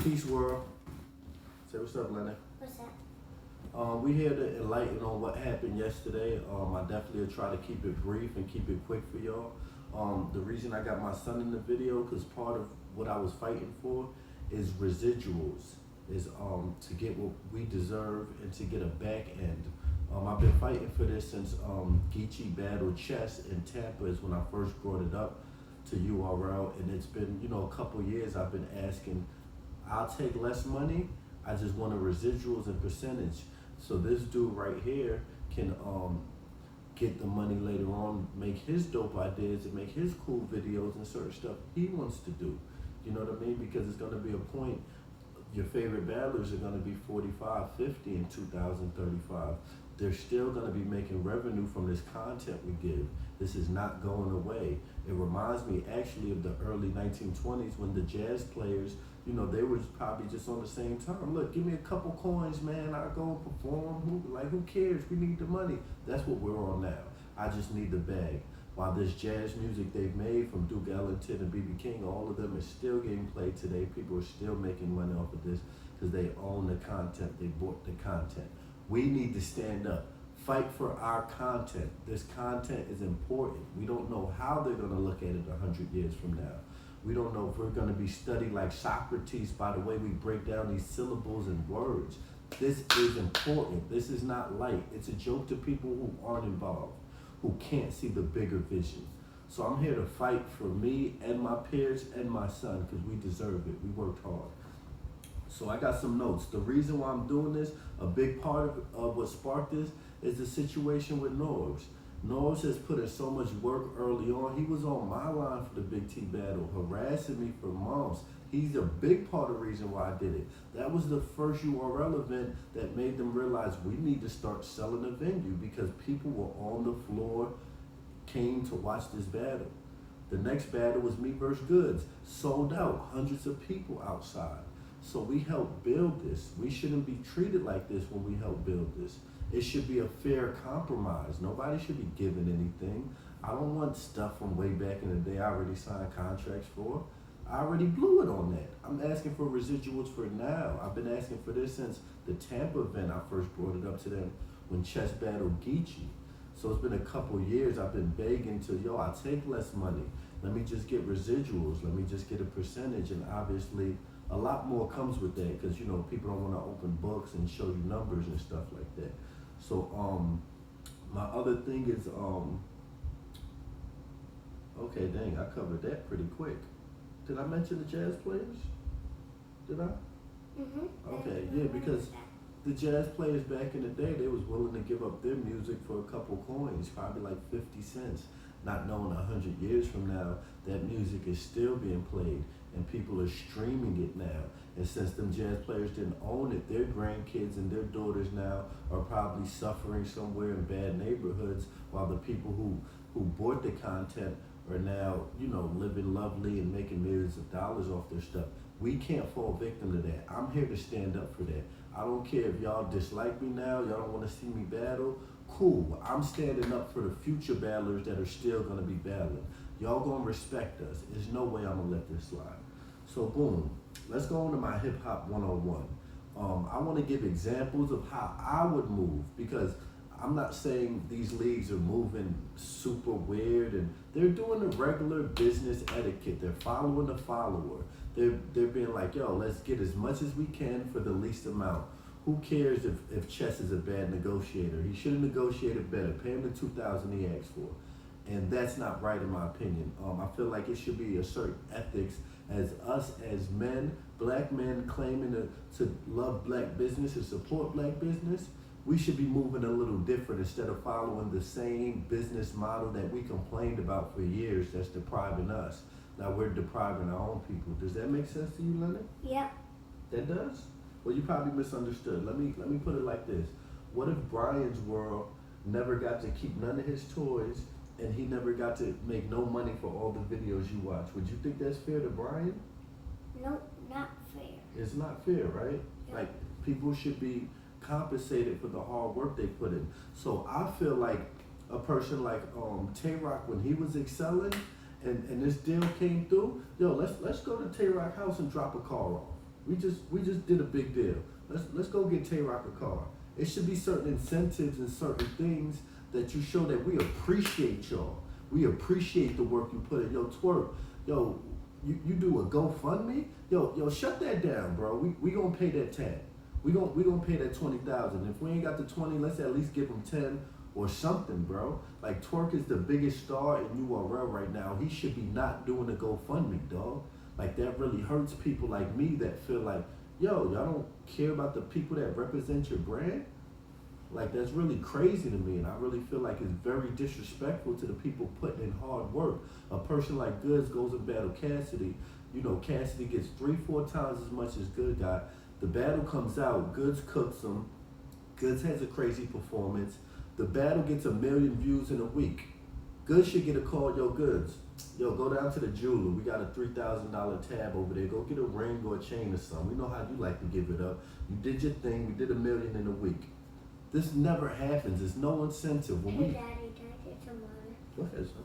Peace world. Say what's up, Lenny. What's that? We here to enlighten on what happened yesterday. I definitely will try to keep it brief and keep it quick for y'all. The reason I got my son in the video, because part of what I was fighting for is residuals, is to get what we deserve and to get a back end. I've been fighting for this since Geechee battled Chess in Tampa is when I first brought it up to URL, and it's been, a couple years I've been asking, I'll take less money, I just want a residuals and percentage. So this dude right here can get the money later on, make his dope ideas and make his cool videos and certain stuff he wants to do. You know what I mean? Because it's gonna be a point, your favorite battlers are gonna be 45, 50 in 2035. They're still gonna be making revenue from this content we give. This is not going away. It reminds me actually of the early 1920s when the jazz players, they were probably just on the same time. Look, give me a couple coins, man. I'll go and perform. Who cares? We need the money. That's what we're on now. I just need the bag. While this jazz music they've made from Duke Ellington and B.B. King, all of them is still getting played today. People are still making money off of this because they own the content. They bought the content. We need to stand up. Fight for our content. This content is important. We don't know how they're going to look at it 100 years from now. We don't know if we're going to be studied like Socrates by the way we break down these syllables and words. This is important. This is not light. It's a joke to people who aren't involved, who can't see the bigger vision. So I'm here to fight for me and my peers and my son because we deserve it. We worked hard. So I got some notes. The reason why I'm doing this, a big part of what sparked this is the situation with Norbs. Norbs has put in so much work early on. He was on my line for the Big T battle, harassing me for months. He's a big part of the reason why I did it. That was the first URL event that made them realize we need to start selling a venue because people were on the floor, came to watch this battle. The next battle was me versus Goods, sold out, hundreds of people outside. So we helped build this. We shouldn't be treated like this when we help build this. It should be a fair compromise. Nobody should be given anything. I don't want stuff from way back in the day I already signed contracts for. I already blew it on that. I'm asking for residuals for now. I've been asking for this since the Tampa event. I first brought it up to them when Chess battled Geechee. So it's been a couple years I've been begging to, I'll take less money. Let me just get residuals. Let me just get a percentage. And obviously a lot more comes with that because, people don't want to open books and show you numbers and stuff like that. So my other thing is, okay, dang, I covered that pretty quick. Did I mention the jazz players? Did I? Mm-hmm. Okay, yeah, because the jazz players back in the day, they was willing to give up their music for a couple coins, probably like 50 cents, not knowing 100 years from now, that music is still being played and people are streaming it now. And since them jazz players didn't own it, their grandkids and their daughters now are probably suffering somewhere in bad neighborhoods while the people who bought the content are now, living lovely and making millions of dollars off their stuff. We can't fall victim to that. I'm here to stand up for that. I don't care if y'all dislike me now, y'all don't want to see me battle. Cool, I'm standing up for the future battlers that are still gonna be battling. Y'all gonna respect us. There's no way I'm gonna let this slide. So boom, let's go on to my hip hop 101. I wanna give examples of how I would move because I'm not saying these leagues are moving super weird and they're doing the regular business etiquette. They're following the follower. They're being like, let's get as much as we can for the least amount. Who cares if Chess is a bad negotiator? He should have negotiated better. Pay him the $2,000 he asked for. And that's not right in my opinion. I feel like it should be a certain ethics as us as men, black men claiming to love black business and support black business. We should be moving a little different instead of following the same business model that we complained about for years that's depriving us. Now we're depriving our own people. Does that make sense to you, Leonard? Yep. That does? Well, you probably misunderstood. Let me put it like this. What if Brian's world never got to keep none of his toys and he never got to make no money for all the videos you watch? Would you think that's fair to Brian? Nope, not fair. It's not fair, right? Yep. Like, people should be compensated for the hard work they put in. So I feel like a person like Tay-Rock, when he was excelling and this deal came through, let's go to Tay-Rock house and drop a car off. We just did a big deal. Let's go get Tay-Rock a car. It should be certain incentives and certain things that you show that we appreciate y'all. We appreciate the work you put in. Yo, Twerk, yo, you do a GoFundMe? Yo, shut that down, bro. We gonna pay that tab. We gonna pay that 20,000. If we ain't got the 20, let's at least give him 10 or something, bro. Like Twerk is the biggest star in URL right now. He should be not doing a GoFundMe, dog. Like that really hurts people like me that feel like, yo, y'all don't care about the people that represent your brand. Like that's really crazy to me, and I really feel like it's very disrespectful to the people putting in hard work. A person like Goods goes and battle Cassidy. You know, Cassidy gets 3-4 times as much as Good got. The battle comes out, Goods cooks him. Goods has a crazy performance. The battle gets 1 million views in a week. Goods should get a call, yo, Goods. Yo, go down to the jeweler. We got a $3,000 tab over there. Go get a ring or a chain or something. We know how you like to give it up. You did your thing. We did 1 million in a week. This never happens. There's no incentive. Hey, Daddy, can I get some water? Go ahead, son.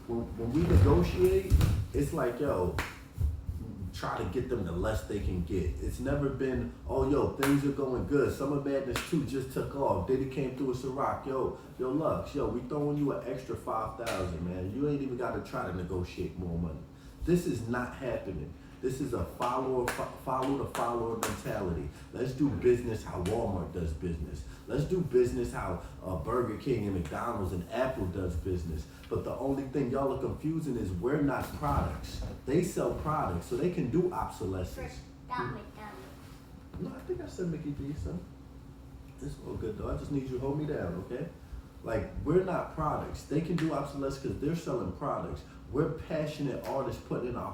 When we negotiate, it's like, yo, try to get them the less they can get. It's never been, oh, yo, things are going good. Summer Madness 2 just took off. Diddy came through with Ciroc. Yo, Lux, yo, we throwing you an extra 5,000, man. You ain't even got to try to negotiate more money. This is not happening. This is a follow the follower mentality. Let's do business how Walmart does business. Let's do business how Burger King and McDonald's and Apple does business. But the only thing y'all are confusing is we're not products. They sell products, so they can do obsolescence. McDonald's. No, I think I said Mickey D, son. It's all good, though. I just need you to hold me down, okay? Like, we're not products. They can do obsolescence because they're selling products. We're passionate artists putting in our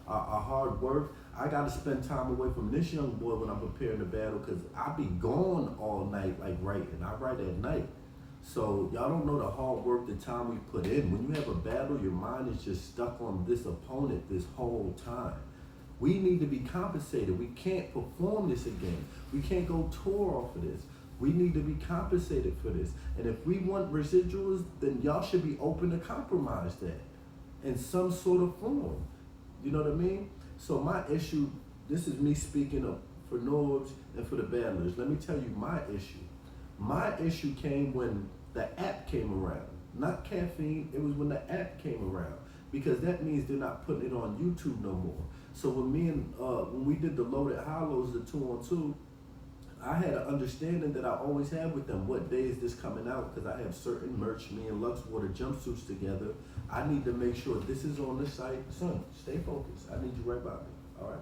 hard work. I got to spend time away from this young boy when I'm preparing the battle because I be gone all night, like writing. I write at night. So y'all don't know the hard work, the time we put in. When you have a battle, your mind is just stuck on this opponent this whole time. We need to be compensated. We can't perform this again. We can't go tour off of this. We need to be compensated for this. And if we want residuals, then y'all should be open to compromise that in some sort of form. You know what I mean? So my issue, this is me speaking up for Norbs and for the battlers. Let me tell you my issue. My issue came when the app came around. Not caffeine, it was when the app came around. Because that means they're not putting it on YouTube no more. So when we did the Loaded Hollows, the 2-on-2, I had an understanding that I always have with them. What day is this coming out? Because I have certain merch, me and Lux wore the jumpsuits together. I need to make sure this is on the site. Son, stay focused. I need you right by me, all right?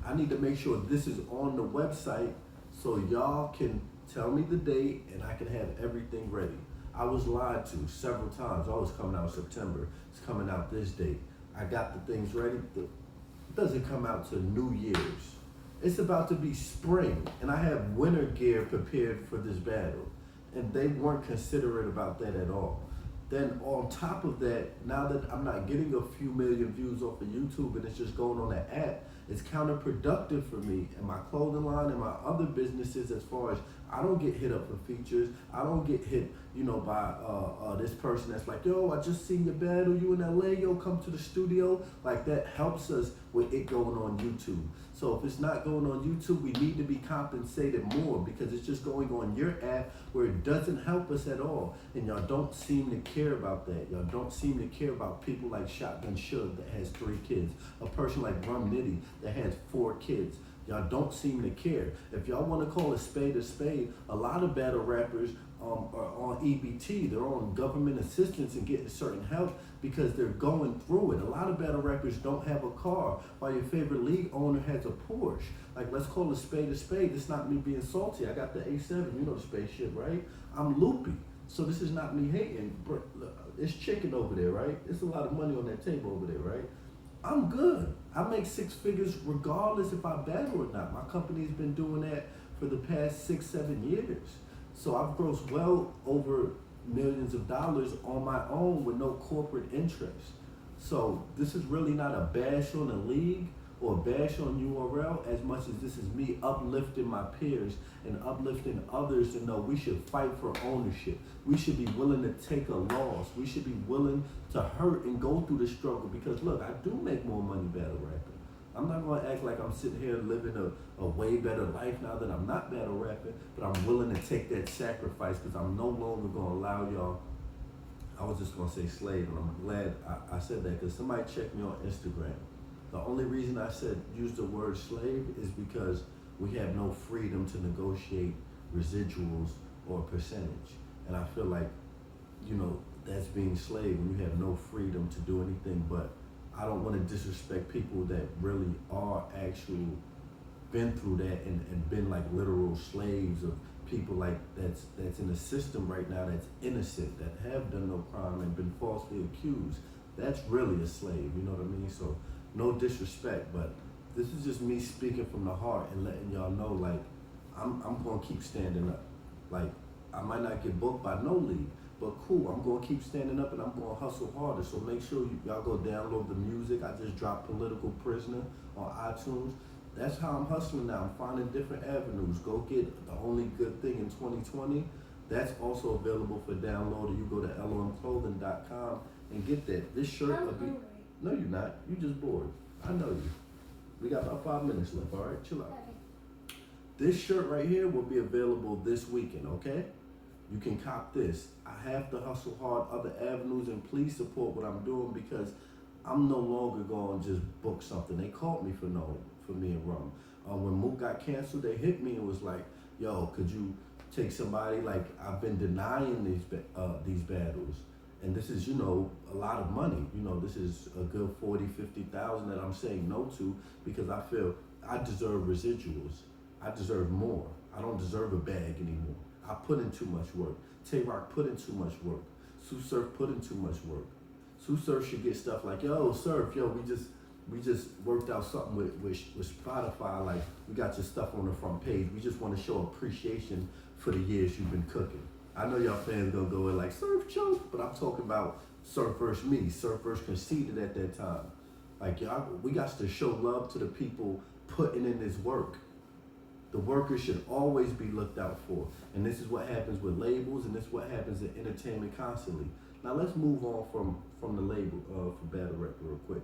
I need to make sure this is on the website so y'all can tell me the date and I can have everything ready. I was lied to several times. Oh, it's coming out in September. It's coming out this date. I got the things ready. It doesn't come out till New Year's. It's about to be spring, and I have winter gear prepared for this battle, and they weren't considerate about that at all. Then on top of that, now that I'm not getting a few million views off of YouTube and it's just going on the app, it's counterproductive for me and my clothing line and my other businesses as far as I don't get hit up for features. I don't get hit, by this person that's like, yo, I just seen your battle, you in LA, yo, come to the studio. Like that helps us with it going on YouTube. So if it's not going on YouTube, we need to be compensated more because it's just going on your app where it doesn't help us at all. And y'all don't seem to care about that. Y'all don't seem to care about people like Shotgun Suge that has 3 kids. A person like Rum Nitty that has 4 kids. Y'all don't seem to care. If y'all want to call a spade, a lot of battle rappers are on EBT. They're on government assistance and getting certain help because they're going through it. A lot of battle rappers don't have a car while your favorite league owner has a Porsche. Like, let's call a spade. It's not me being salty. I got the A7, you know the spaceship, right? I'm loopy. So this is not me hating. It's chicken over there, right? It's a lot of money on that table over there, right? I'm good. I make 6 figures regardless if I battle or not. My company's been doing that for the past 6-7 years. So I've grossed well over millions of dollars on my own with no corporate interest. So this is really not a bash on the league or a bash on URL as much as this is me uplifting my peers and uplifting others to know we should fight for ownership. We should be willing to take a loss. We should be willing to hurt and go through the struggle because look, I do make more money battle rapping. I'm not gonna act like I'm sitting here living a way better life now that I'm not battle rapping, but I'm willing to take that sacrifice because I'm no longer gonna allow y'all. I was just gonna say slave, and I'm glad I said that because somebody checked me on Instagram. The only reason I said use the word slave is because we have no freedom to negotiate residuals or percentage. And I feel like, that's being slave when you have no freedom to do anything. But I don't want to disrespect people that really are actually been through that and been like literal slaves of people like that's in the system right now that's innocent, that have done no crime and been falsely accused. That's really a slave, you know what I mean? So no disrespect, but this is just me speaking from the heart and letting y'all know, like, I'm gonna keep standing up. Like, I might not get booked by no league, but cool, I'm gonna keep standing up and I'm gonna hustle harder. So make sure y'all go download the music. I just dropped Political Prisoner on iTunes. That's how I'm hustling now. I'm finding different avenues. Go get The Only Good Thing in 2020. That's also available for download. You go to lomclothing.com and get that. This shirt I'm will be. hungry. No, you're not. You just bored. I know you. We got about 5 minutes left. All right, chill out. Okay. This shirt right here will be available this weekend. Okay, you can cop this. I have to hustle hard other avenues, and please support what I'm doing because I'm no longer going to just book something. They called me for me and Rum. When Mook got canceled, they hit me and was like, "Yo, could you take somebody? Like, I've been denying these battles, and this is a lot of money. This is a good 40,000-50,000 that I'm saying no to because I feel I deserve residuals. I deserve more. I don't deserve a bag anymore. I put in too much work. Tay-Rock put in too much work. Sue Surf put in too much work. Sue Surf should get stuff like, yo, Surf, we just worked out something with Spotify, like we got your stuff on the front page. We just want to show appreciation for the years you've been cooking. I know y'all fans gonna go in like Surf choke, but I'm talking about Surf versus me. Surf versus Conceited at that time. Like, y'all, we got to show love to the people putting in this work. The workers should always be looked out for. And this is what happens with labels, and this is what happens in entertainment constantly. Now let's move on from the label for Battle Rap real quick.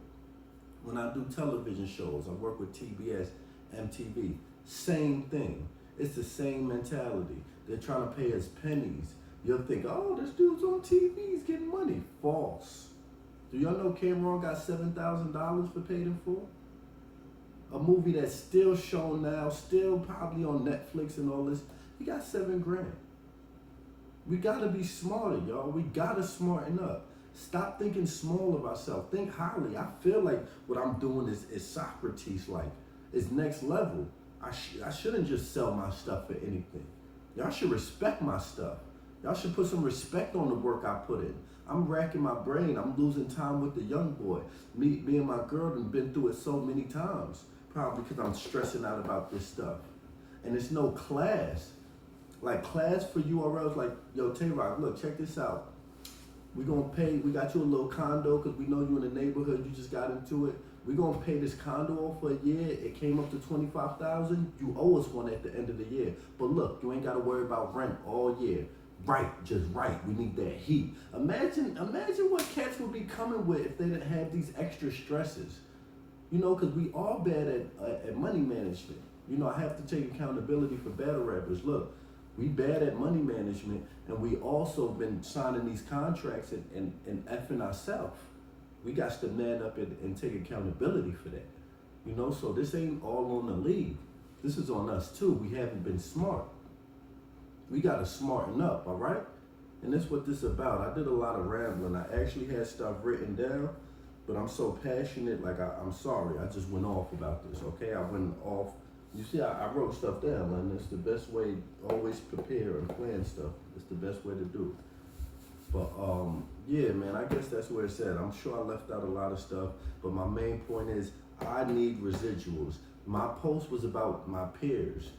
When I do television shows, I work with TBS, MTV, same thing. It's the same mentality. They're trying to pay us pennies. You'll think, oh, this dude's on TV, he's getting money. False. Do y'all know Cameron got $7,000 for Paid in Full? A movie that's still shown now, still probably on Netflix and all this, he got $7,000. We gotta be smarter, y'all. We gotta smarten up. Stop thinking small of ourselves. Think highly. I feel like what I'm doing is Socrates-like. It's next level. I shouldn't just sell my stuff for anything. Y'all should respect my stuff. Y'all should put some respect on the work I put in. I'm racking my brain. I'm losing time with the young boy. Me and my girl have been through it so many times. Probably because I'm stressing out about this stuff. And it's no class. Like, class for URLs, like, yo, Tay-Rock, look, check this out. We got you a little condo because we know you in the neighborhood, you just got into it. We're gonna pay this condo off for a year. It came up to $25,000. You owe us one at the end of the year. But look, you ain't gotta worry about rent all year. Right, just right. We need that heat. Imagine what cats would be coming with if they didn't have these extra stresses. Because we are bad at money management. I have to take accountability for battle rappers. Look, we bad at money management, and we also been signing these contracts and effing ourselves. We got to man up and take accountability for that. So this ain't all on the league. This is on us too. We haven't been smart. We got to smarten up, all right? And that's what this is about. I did a lot of rambling. I actually had stuff written down, but I'm so passionate, like I'm sorry. I just went off about this, okay? I went off. You see, I wrote stuff down, and it's the best way. Always prepare and plan stuff. It's the best way to do it. But yeah, man, I guess that's where it's at. I'm sure I left out a lot of stuff, but my main point is I need residuals. My post was about my peers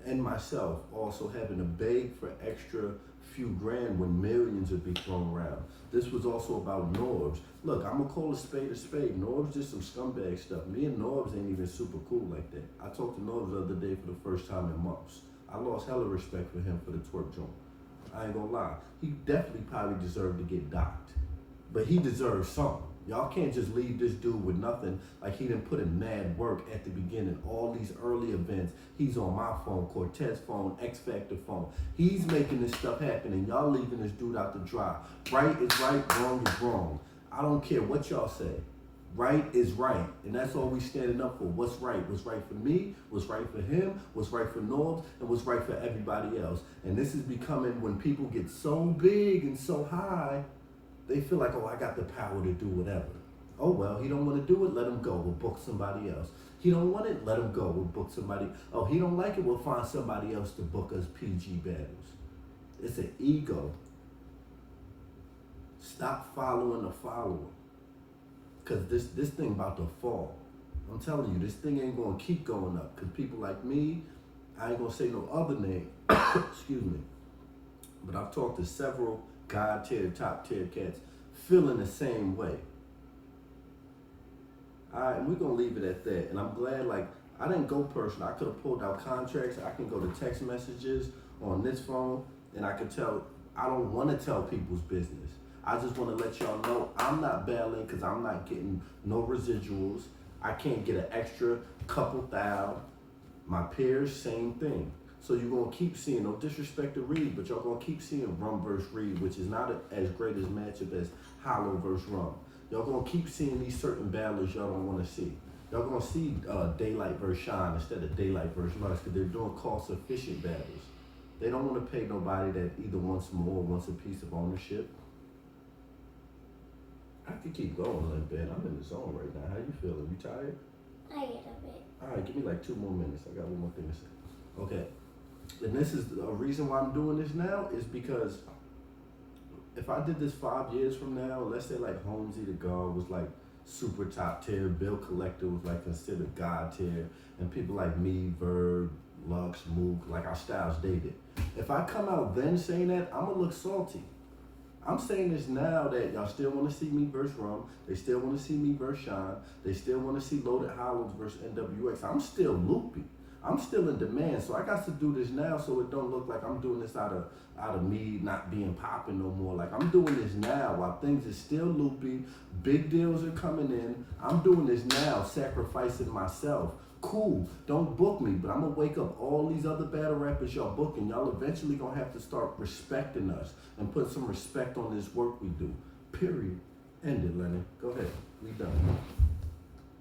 and myself also having to beg for extra few grand when millions would be thrown around. This was also about Norbs. Look, I'm gonna call a spade a spade. Norbs did some scumbag stuff. Me and Norbs ain't even super cool like that. I talked to Norbs the other day for the first time in months. I lost hella respect for him for the twerk joint. I ain't gonna lie. He definitely probably deserved to get docked. But he deserves something. Y'all can't just leave this dude with nothing. Like, he didn't put in mad work at the beginning. All these early events, he's on my phone, Cortez phone, X Factor phone. He's making this stuff happen, and y'all leaving this dude out to dry. Right is right, wrong is wrong. I don't care what y'all say. Right is right, and that's all we standing up for. What's right? What's right for me? What's right for him? What's right for Norbs? And what's right for everybody else? And this is becoming, when people get so big and so high, they feel like, oh, I got the power to do whatever. Oh, well, he don't want to do it, let him go. We'll book somebody else. He don't want it, let him go. We'll book somebody. Oh, he don't like it, we'll find somebody else to book us PG battles. It's an ego. Stop following the follower. Because this thing about to fall. I'm telling you, this thing ain't going to keep going up. Because people like me, I ain't going to say no other name, excuse me, but I've talked to several God tier, top tier cats feeling the same way. All right, and we're going to leave it at that. And I'm glad, like, I didn't go personal. I could have pulled out contracts. I can go to text messages on this phone, and I could tell, I don't want to tell people's business. I just want to let y'all know I'm not bailing because I'm not getting no residuals. I can't get an extra couple thou. My peers, same thing. So you're going to keep seeing, no disrespect to Reed, but y'all going to keep seeing Rum versus Reed, which is not as great as matchup as Hollow versus Rum. Y'all going to keep seeing these certain battles y'all don't want to see. Y'all going to see Daylight versus Shine instead of Daylight versus Lux because they're doing cost-efficient battles. They don't want to pay nobody that either wants more or wants a piece of ownership. I could keep going a little bit. I'm in the zone right now. How you feeling? You tired? A little bit. All right, give me like 2 more minutes. I got one more thing to say. Okay. And this is a reason why I'm doing this now is because if I did this 5 years from now, let's say like Holmesy the God was like super top tier, Bill Collector was like considered God tier, and people like me, Verb, Lux, Mook, like our styles dated. If I come out then saying that, I'm gonna look salty. I'm saying this now that y'all still want to see me versus Rum. They still want to see me versus Shine. They still want to see Loaded Hollows versus NWX. I'm still loopy. I'm still in demand. So I got to do this now so it don't look like I'm doing this out of me not being popping no more. Like, I'm doing this now while things are still loopy. Big deals are coming in. I'm doing this now, sacrificing myself. Cool, don't book me, but I'm gonna wake up all these other battle rappers y'all booking. Y'all eventually gonna have to start respecting us and put some respect on this work we do. Period. End it, Lenny. Go ahead. We done.